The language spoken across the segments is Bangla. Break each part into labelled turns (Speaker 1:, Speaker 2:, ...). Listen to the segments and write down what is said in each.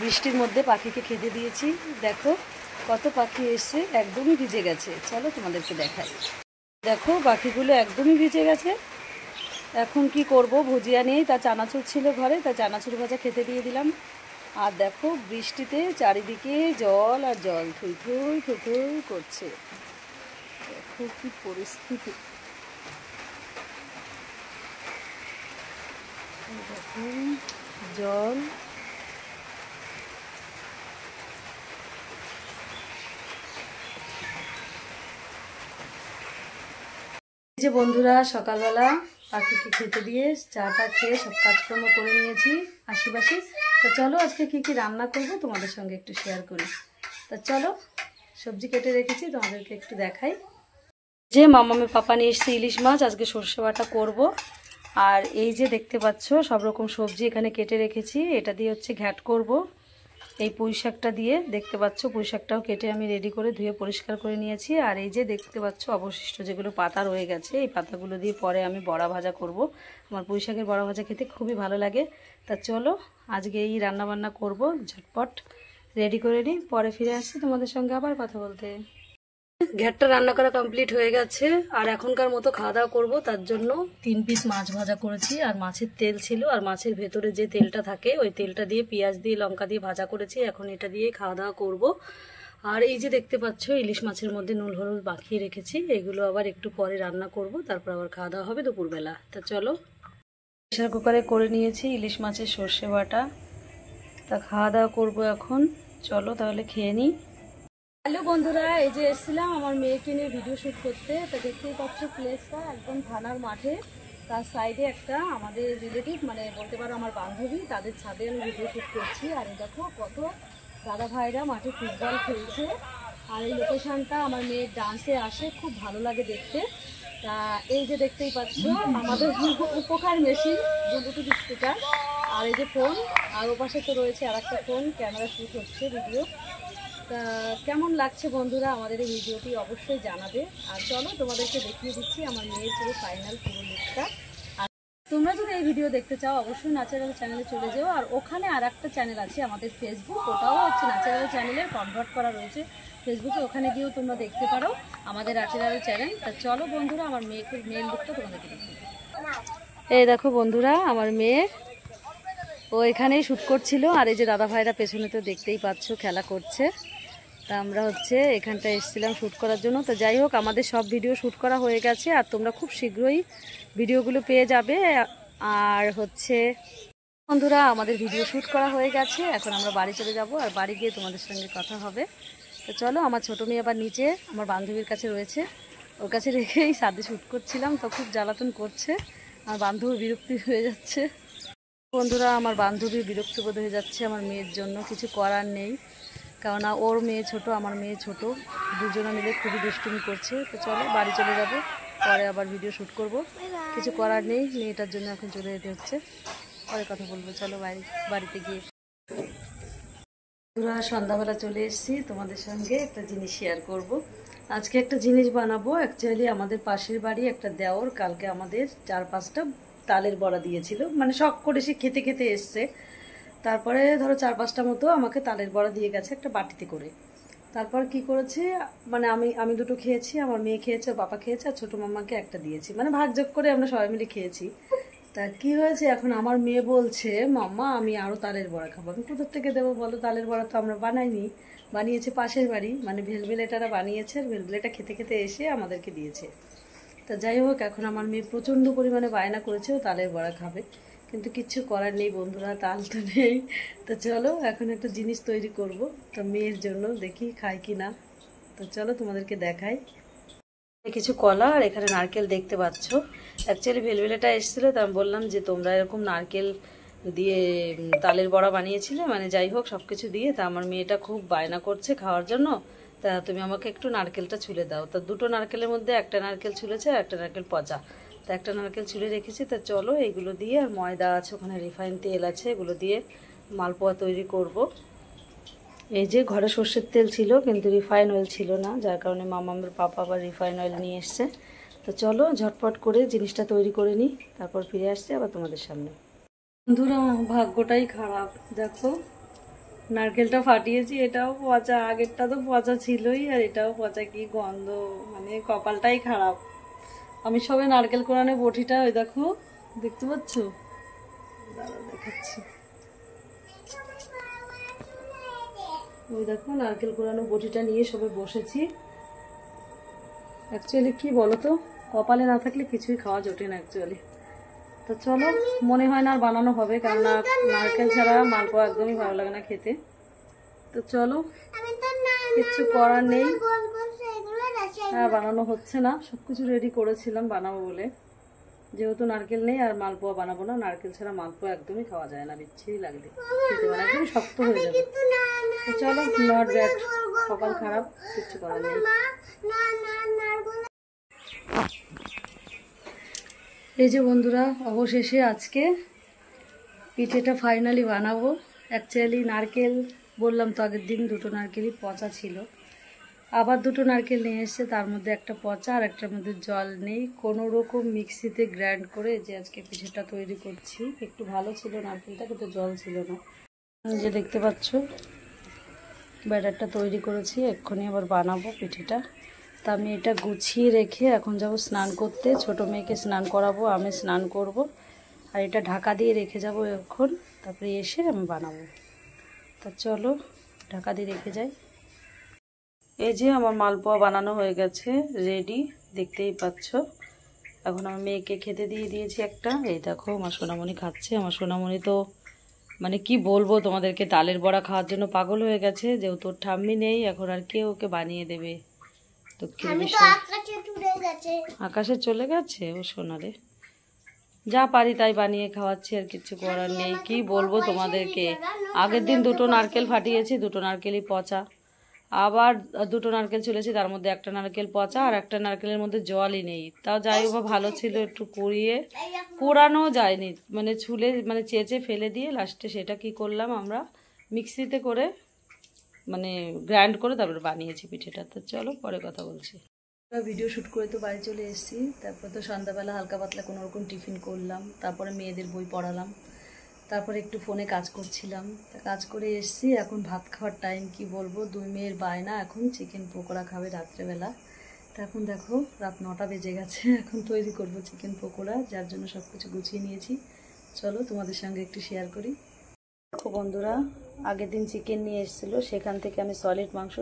Speaker 1: বৃষ্টির মধ্যে পাখিকে খেতে দিয়েছি। দেখো কত পাখি এসছে, একদমই ভিজে গেছে। চলো তোমাদেরকে দেখাই। দেখো পাখিগুলো একদমই ভিজে গেছে। এখন কি করব, ভুজিয়া নেই, তা চানাচুর ছিল ঘরে, তা চানাচুর ভাজা খেতে দিয়ে দিলাম। আর দেখো বৃষ্টিতে চারিদিকে জল আর জল, থুই থুই থুই থুই করছে। দেখো কি পরিস্থিতি। দেখো জল। যে বন্ধুরা, সকালবেলা পাখিকে খেতে দিয়ে চাটা খেয়ে সব কাজকর্ম করে নিয়েছি আশিপাশি। তা চলো আজকে কি কি রান্না করব তোমাদের সঙ্গে একটু শেয়ার করি। তা চলো, সবজি কেটে রেখেছি, তোমাদেরকে একটু দেখাই। যে মামামের পাপা নিয়ে এসেছে ইলিশ মাছ, আজকে সর্ষে বাটা করব। আর এই যে দেখতে পাচ্ছ সব রকম সবজি এখানে কেটে রেখেছি, এটা দিয়ে হচ্ছে ঘ্যাট করব। এই পুঁই শাকটা দিয়ে দেখতে পাচ্ছ, পুঁই শাকটাও কেটে আমি রেডি করে ধুয়ে পরিষ্কার করে নিয়েছি। আর এই যে দেখতে পাচ্ছ অবশিষ্ট যেগুলো পাতা রয়ে গেছে, এই পাতাগুলো দিয়ে পরে আমি বড়া ভাজা করব। আমার পুঁই শাকের বড়া ভাজা খেতে খুবই ভালো লাগে। তা চলো আজকে এই রান্নাবান্না করব, ঝটপট রেডি করে নিই, পরে ফিরে আসছি তোমাদের সঙ্গে আবার কথা বলতে। ঘ্যাটটা রান্না করা কমপ্লিট হয়ে গেছে। আর এখনকার মতো খাওয়া দাওয়া করবো, তার জন্য 3 পিস মাছ ভাজা করেছি। আর মাছের তেল ছিল, আর মাছের ভেতরে যে তেলটা থাকে ওই তেলটা দিয়ে পেঁয়াজ দিয়ে লঙ্কা দিয়ে ভাজা করেছি। এখন এটা দিয়ে খাওয়া দাওয়া করব। আর এই যে দেখতে পাচ্ছ ইলিশ মাছের মধ্যে নুন হলুদ মাখিয়ে রেখেছি, এগুলো আবার একটু পরে রান্না করব, তারপর আবার খাওয়া দাওয়া হবে দুপুরবেলা। তা চলো, প্রেসার কুকারে করে নিয়েছি ইলিশ মাছের সর্ষে বাটা। তা খাওয়া দাওয়া করবো এখন। চলো তাহলে খেয়ে নিই। হ্যালো বন্ধুরা, এই যে এসেছিলাম আমার মেয়েকে নিয়ে ভিডিও শ্যুট করতে। তা দেখতেই পাচ্ছ প্লেসটা একদম থানার মাঠে, তার সাইডে একটা আমাদের রিলেটিভ, মানে বলতে পারো আমার বান্ধবী, তাদের ছাদে আমি ভিডিও শ্যুট করছি। আর এই দেখো কত দাদা ভাইরা মাঠে ফুটবল খেলছে। আর এই লোকেশনটা আমার মেয়ের ডান্সে আসে, খুব ভালো লাগে দেখতে। তা এই যে দেখতেই পাচ্ছ আমাদের উপকার মেশিন, ব্লুটুথ স্পিকার, আর এই যে ফোন, আর ওপাশে তো রয়েছে আর একটা ফোন, ক্যামেরা শ্যুট হচ্ছে ভিডিও। তা কেমন লাগছে বন্ধুরা আমাদের এই ভিডিওটি অবশ্যই জানাবে। আর চলো তোমাদেরকে দেখিয়ে দিচ্ছি আমার মেয়ের পুরো ফাইনাল পুরো লুকটা। আর তোমরা যদি এই ভিডিও দেখতে চাও অবশ্যই ন্যাচারাল চ্যানেলে চলে যাও। আর ওখানে আর একটা চ্যানেল আছে আমাদের ফেসবুক, ওটাও হচ্ছে ন্যাচারাল চ্যানেলে কনভার্ট করা রয়েছে ফেসবুকে, ওখানে গিয়েও তোমরা দেখতে পারো আমাদের ন্যাচারাল চ্যানেল। তা চলো বন্ধুরা আমার মেয়ের লুকটা তোমাদেরকে দেখিয়ে দিই। এই দেখো বন্ধুরা আমার মেয়ে, ও এখানেই শ্যুট করছিল। আর এই যে দাদা ভাইরা পেছনে তো দেখতেই পাচ্ছ খেলা করছে। তা আমরা হচ্ছে এখানটায় এসেছিলাম শ্যুট করার জন্য। তো যাই হোক, আমাদের সব ভিডিও শ্যুট করা হয়ে গেছে, আর তোমরা খুব শীঘ্রই ভিডিওগুলো পেয়ে যাবে। আর হচ্ছে বন্ধুরা আমাদের ভিডিও শ্যুট করা হয়ে গেছে, এখন আমরা বাড়ি চলে যাব, আর বাড়ি গিয়ে তোমাদের সঙ্গে কথা হবে। তো চলো, আমার ছোটো মেয়ে আবার নিচে আমার বান্ধবীর কাছে রয়েছে, ওর কাছে রেখেই সাথে শ্যুট করছিলাম। তো খুব জ্বালাতন করছে, আমার বান্ধবী বিরক্তি হয়ে যাচ্ছে। বন্ধুরা আমার বান্ধবী বিরক্তিবোধ হয়ে যাচ্ছে আমার মেয়ের জন্য, কিছু করার নেই, কেননা ওর মেয়ে ছোট আমার মেয়ে ছোট, দুজনে মিলে খুবই দুষ্টুমি করছে। তো চলো বাড়ি চলে যাব, পরে আবার ভিডিও শ্যুট করব, কিছু করার নেই, মেয়েটার জন্য এখন চলে যেতে হচ্ছে, পরে কথা বলবো। চলো বাড়িতে গিয়ে। পুরা সন্ধ্যাবেলা চলে এসেছি, তোমাদের সঙ্গে একটা জিনিস শেয়ার করব। আজকে একটা জিনিস বানাবো। অ্যাকচুয়ালি আমাদের পাশের বাড়ি একটা দেওর কালকে আমাদের 4-5টা তালের বড়া দিয়েছিল, মানে শখ করে সে খেতে খেতে এসছে। তারপরে ধরো 4-5টা মতো আমাকে তালের বড়া দিয়ে গেছে একটা বাটিতে করে। তারপর কি করেছে, মানে আমি দুটো খেয়েছি, আমার মেয়ে খেয়েছে, বাবা খেয়েছে, আর ছোটো মামাকে একটা দিয়েছি, মানে ভাগযোগ করে আমরা সবাই মিলে খেয়েছি। তা কি হয়েছে, এখন আমার মেয়ে বলছে মাম্মা আমি আরও তালের বড়া খাবো। আমি কোথার থেকে দেবো বলো, তালের বড়া তো আমরা বানাইনি, বানিয়েছে পাশের বাড়ি, মানে ভেলভেলেটারা বানিয়েছে, আর ভেলভেলেটা খেতে খেতে এসে আমাদেরকে দিয়েছে। তা যাই হোক, এখন আমার মেয়ে প্রচণ্ড পরিমাণে বায়না করেছে ও তালের বড়া খাবে, কিন্তু কিচ্ছু করার নেই বন্ধুরা, তাল তো নেই। তো চলো এখন একটা জিনিস তৈরি করব, তো মেয়ের জন্য দেখি খায় কি না। তো চলো তোমাদেরকে দেখাই। কিছু কলা আর এখানে নারকেল দেখতে পাচ্ছ। অ্যাকচুয়ালি ভেলভেলেটা এসেছিলো, তো আমি বললাম যে তোমরা এরকম নারকেল দিয়ে তালের বড়া বানিয়েছিলে, মানে যাই হোক সব কিছু দিয়ে। তা আমার মেয়েটা খুব বায়না করছে খাওয়ার জন্য, তা তুমি আমাকে একটু নারকেলটা ছুলে দাও। তা দুটো নারকেলের মধ্যে একটা নারকেল ছুলেছে আর একটা নারকেল পচা, তা একটা নারকেল ছুলে রেখেছি। তা চলো এইগুলো দিয়ে, আর ময়দা আছে ওখানে, রিফাইন তেল আছে, এগুলো দিয়ে মালপোয়া তৈরি করব। এই যে ঘরে সর্ষের তেল ছিল কিন্তু রিফাইন অয়েল ছিল না, যার কারণে মামামের পাপা আবার রিফাইন অয়েল নিয়ে এসছে। তো চলো ঝটপট করে জিনিসটা তৈরি করে নিই, তারপর ফিরে আসছি আবার তোমাদের সামনে। বন্ধুরা ভাগ্যটাই খারাপ, দেখো নারকেলটা ফাটিয়েছি, এটাও পচা, আগেরটা তো পচা ছিলই আর এটাও পচা, কি গন্ধ, মানে কপালটাই খারাপ। আমি সবে নারকেল কোরানো বটিটা, ওই দেখো দেখতে পাচ্ছ, দাঁড়াও দেখাচ্ছি, ওই দেখো নারকেল কোরানো বটিটা নিয়ে সবে বসেছি। অ্যাকচুয়ালি কি বলো তো, কপালে না থাকলে কিছুই খাওয়া জোটে না অ্যাকচুয়ালি। তো চলো, মনে হয় না আর বানানো হবে, কারণ নারকেল ছাড়া মালপোয়া একদমই ভালো লাগে না খেতে। তো চলো, কিচ্ছু করার নেই, বানানো হচ্ছে না। সবকিছু রেডি করেছিলাম বানাবো বলে, যেহেতু নারকেল নেই আর মালপোয়া বানাবো না। নারকেল ছাড়া মালপোয়া একদমই খাওয়া যায় না, বিচ্ছিরি লাগবে খেতে, মানে একদম শক্ত হয়ে যাবে। তো চলো, নট ব্যাড, কপাল খারাপ, কিচ্ছু করার নেই। এই যে বন্ধুরা, অবশেষে আজকে পিঠেটা ফাইনালি বানাবো। অ্যাকচুয়ালি নারকেল বললাম তো আগের দিন দুটো নারকেলই পচা ছিল, আবার দুটো নারকেল নিয়ে এসছে, তার মধ্যে একটা পচা আর একটার মধ্যে জল নেই। কোনো রকম মিক্সিতে গ্রাইন্ড করে যে আজকে পিঠেটা তৈরি করছি। একটু ভালো ছিল নারকেলটা, কিন্তু জল ছিল না। যে দেখতে পাচ্ছ ব্যাটারটা তৈরি করেছি, এক্ষুনি আবার বানাবো পিঠেটা। তা আমি এটা গুছিয়ে রেখে এখন যাব স্নান করতে, ছোট মেয়েকে স্নান করাবো, আমি স্নান করব, আর এটা ঢাকা দিয়ে রেখে যাব এখন, তারপরে এসে আমি বানাবো। তা চলো ঢাকা দিয়ে রেখে যাই। এই যে আমার মালপোয়া বানানো হয়ে গেছে, রেডি, দেখতেই পাচ্ছ। এখন আমার মেয়েকে খেতে দিয়ে দিয়েছি একটা, এই দেখো আমার সোনামণি খাচ্ছে। আমার সোনামণি তো মানে কি বলবো তোমাদেরকে, তালের বড়া খাওয়ার জন্য পাগল হয়ে গেছে, যেহেতু ওর ঠাম্মি নেই এখন, আর কে ওকে বানিয়ে দেবে। তো আকাশে চলে গেছে ও সোনারে, যা পারি তাই বানিয়ে খাওয়াচ্ছি, আর কিছু করার নেই। কি বলবো তোমাদেরকে, আগের দিন দুটো নারকেল ফাটিয়েছি, দুটো নারকেলই পচা, আবার দুটো নারকেল চলেছি, তার মধ্যে একটা নারকেল পচা আর একটা নারকেলের মধ্যে জলই নেই। তাও যাই হোক ভালো ছিল, একটু কোরানো যায়নি, মানে ছুলে মানে চেঁচে ফেলে দিয়ে লাস্টে সেটা কি করলাম আমরা মিক্সিতে করে মানে গ্রাইন্ড করে তারপরে বানিয়েছি পিঠেটা। তো চলো পরে কথা বলছি। ভিডিও শ্যুট করে তো বাড়ি চলে এসেছি, তারপর তো সন্ধ্যাবেলা হালকা পাতলা কোনো রকম টিফিন করলাম, তারপরে মেয়েদের বই পড়ালাম, তারপরে একটু ফোনে কাজ করছিলাম। তা কাজ করে এসেছি, এখন ভাত খাওয়ার টাইম। কি বলবো, দুই মেয়ের বায়না, এখন চিকেন পকোড়া খাবে রাত্রেবেলা। তা এখন দেখো রাত 9টা বেজে গেছে, এখন তৈরি করব চিকেন পকোড়া, যার জন্য সব কিছু গুছিয়ে নিয়েছি। চলো তোমাদের সঙ্গে একটু শেয়ার করি। দেখো বন্ধুরা, আগের দিন চিকেন নিয়ে এসেছিলো, সেখান থেকে আমি সলিড মাংস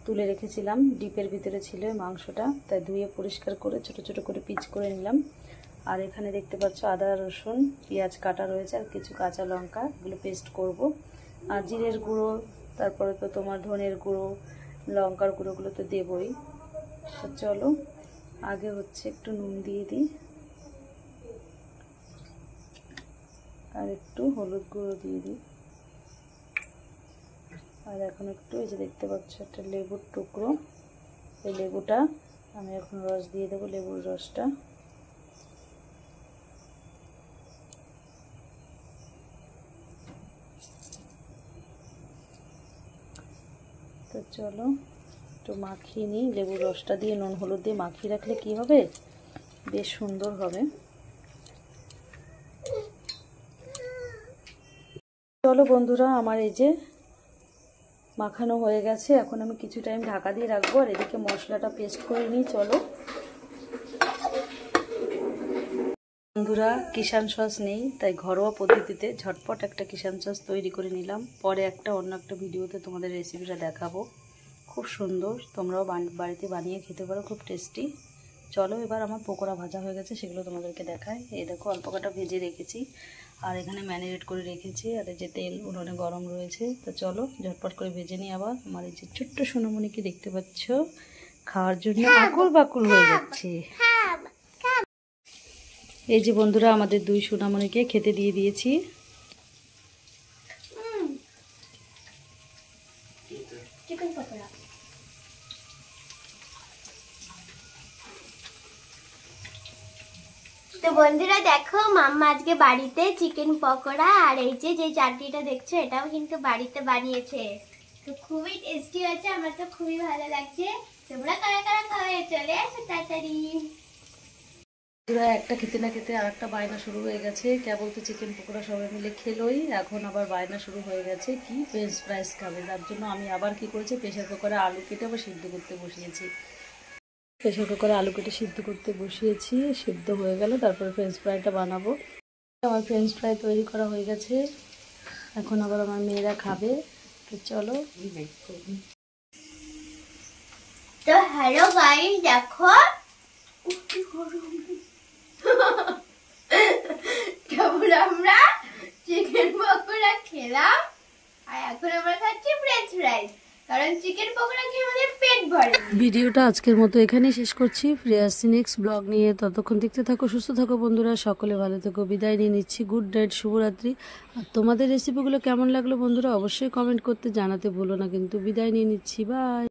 Speaker 1: তুলে রেখেছিলাম, ডিপের ভিতরে ছিল মাংসটা, তাই ধুয়ে পরিষ্কার করে ছোট ছোট করে পিচ করে নিলাম। আর এখানে দেখতে পাচ্ছ আদা রসুন পেঁয়াজ কাটা রয়েছে, আর কিছু কাঁচা লঙ্কা, এগুলো পেস্ট করব। আর জিরের গুঁড়ো, তারপরে তো তোমার ধনের গুঁড়ো, লঙ্কার গুঁড়োগুলো তো দেবই। তো চলো আগে হচ্ছে একটু নুন দিয়ে দিই, আর একটু হলুদ গুঁড়ো দিয়ে দিই, আর এখন একটু এই যে দেখতে পাচ্ছ একটা লেবুর টুকরো, এই লেবুটা আমি এখন রস দিয়ে দেবো, লেবুর রসটা। তো চলো একটু মাখিয়ে নিই, লেবুর রসটা দিয়ে নুন হলুদ দিয়ে মাখিয়ে রাখলে কি হবে, বেশ সুন্দর হবে। চলো বন্ধুরা, আমার এই যে মাখানো হয়ে গেছে, এখন আমি কিছু টাইম ঢাকা দিয়ে রাখবো, আর এদিকে মশলাটা পেস্ট করে নিই। চলো বন্ধুরা, কিষান সস নেই, তাই ঘরোয়া পদ্ধতিতে ঝটপট একটা কিষান সস তৈরি করে নিলাম। পরে অন্য একটা ভিডিওতে তোমাদের রেসিপিটা দেখাবো, খুব সুন্দর, তোমরাও বাড়িতে বানিয়ে খেতে পারো, খুব টেস্টি। চলো এবার আমার পকোড়া ভাজা হয়ে গেছে, সেগুলো তোমাদেরকে দেখায়। এই দেখো অল্প কটা ভেজে রেখেছি, আর এখানে ম্যারিনেট করে রেখেছি, আর এই যে তেল উনুনে গরম রয়েছে। তো চলো ঝটপট করে ভেজে নিই। আবার আমার এই যে ছোট্ট সোনামণিকে দেখতে পাচ্ছ, খাওয়ার জন্য আকুল বাকুল হয়ে যাচ্ছে। এই যে বন্ধুরা, আমাদের দুই সোনামণিকে খেতে দিয়ে দিয়েছি।
Speaker 2: চিকেন পকোড়া। তো বন্ধুরা দেখো, মাম্মা আজকে বাড়িতে চিকেন পকোড়া আর এই যে চাটনিটা দেখছো, এটাও কিন্তু বাড়িতে বানিয়েছে। তো খুবই টেস্টি হয়েছে, আমার তো খুবই ভালো লাগছে। তোমরা কারা কারা খাবে চলে আসো তাড়াতাড়ি।
Speaker 1: ওরা একটা খেতে না খেতে আর একটা বায়না শুরু হয়ে গেছে। কেবল তো চিকেন পকোড়া সবাই মিলে খেলোই, এখন আবার বায়না শুরু হয়ে গেছে কি ফ্রেঞ্চ ফ্রাইস খাবে। তার জন্য আমি আবার কি করেছি, প্রেশার কুকারে আলু কেটে আবার সিদ্ধ করতে বসিয়েছি। প্রেশার কুকারে আলু কেটে সিদ্ধ করতে বসিয়েছি, সিদ্ধ হয়ে গেলে তারপরে ফ্রেঞ্চ ফ্রাইটা বানাবো। আমার ফ্রেঞ্চ ফ্রাই তৈরি করা হয়ে গেছে, এখন আবার আমার মেয়েরা খাবে। তো চলো।
Speaker 2: তো হ্যালো গাইস, দেখো কেমন আমরা চিকেন পকোড়া খেলাম, আর এখন আমরা খাচ্ছি ফ্রেঞ্চ ফ্রাইজ, কারণ চিকেন পকোড়া খেয়ে আমাদের পেট ভরে।
Speaker 1: ভিডিওটা আজকের মতো এখানেই শেষ করছি। ফিরে আসছি নেক্সট ব্লগ নিয়ে, ততক্ষণ দেখতে থাকো, সুস্থ থাকো বন্ধুরা, সকলে ভালো থেকো। বিদায় নিয়ে নিচ্ছি, গুড নাইট, শুভরাত্রি। আর তোমাদের রেসিপিগুলো কেমন লাগলো বন্ধুরা অবশ্যই কমেন্ট করতে জানাতে ভুলো না কিন্তু। বিদায় নিয়ে নিচ্ছি, বাই।